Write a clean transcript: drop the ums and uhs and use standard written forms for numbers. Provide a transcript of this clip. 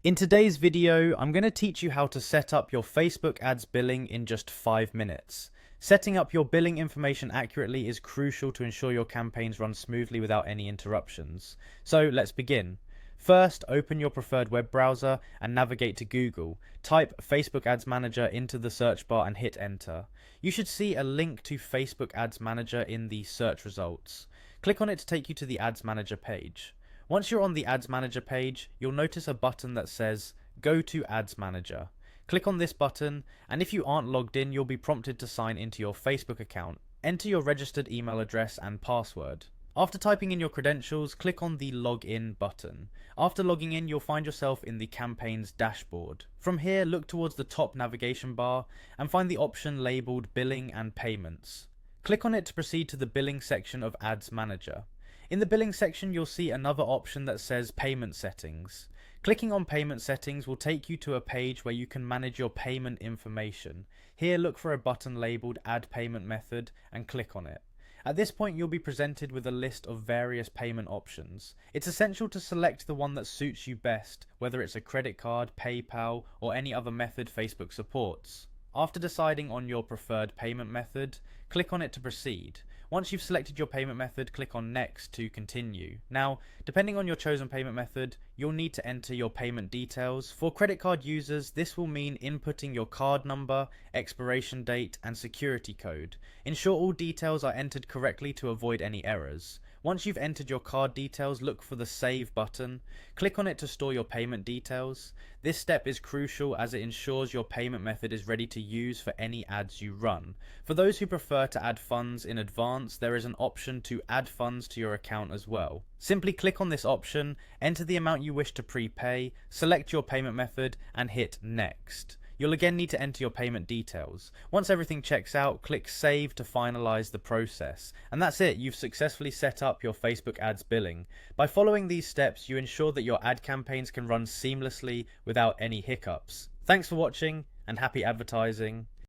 In today's video, I'm going to teach you how to set up your Facebook ads billing in just 5 minutes. Setting up your billing information accurately is crucial to ensure your campaigns run smoothly without any interruptions. So let's begin. First, open your preferred web browser and navigate to Google. Type Facebook Ads Manager into the search bar and hit enter. You should see a link to Facebook Ads Manager in the search results. Click on it to take you to the Ads Manager page. Once you're on the Ads Manager page, you'll notice a button that says Go to Ads Manager. Click on this button, and if you aren't logged in, you'll be prompted to sign into your Facebook account. Enter your registered email address and password. After typing in your credentials, click on the Login button. After logging in, you'll find yourself in the campaign's dashboard. From here, look towards the top navigation bar and find the option labeled Billing and Payments. Click on it to proceed to the billing section of Ads Manager. In the billing section, you'll see another option that says Payment Settings. Clicking on Payment Settings will take you to a page where you can manage your payment information. Here, look for a button labeled Add Payment Method and click on it. At this point, you'll be presented with a list of various payment options. It's essential to select the one that suits you best, whether it's a credit card, PayPal, or any other method Facebook supports. After deciding on your preferred payment method, click on it to proceed. Once you've selected your payment method, click on Next to continue. Now, depending on your chosen payment method, you'll need to enter your payment details. For credit card users, this will mean inputting your card number, expiration date, and security code. Ensure all details are entered correctly to avoid any errors. Once you've entered your card details, look for the Save button. Click on it to store your payment details. This step is crucial as it ensures your payment method is ready to use for any ads you run. For those who prefer to add funds in advance, there is an option to add funds to your account as well. Simply click on this option, enter the amount you wish to prepay, select your payment method, and hit Next. You'll again need to enter your payment details. Once everything checks out, click Save to finalize the process. And that's it, you've successfully set up your Facebook ads billing. By following these steps, you ensure that your ad campaigns can run seamlessly without any hiccups. Thanks for watching, and happy advertising.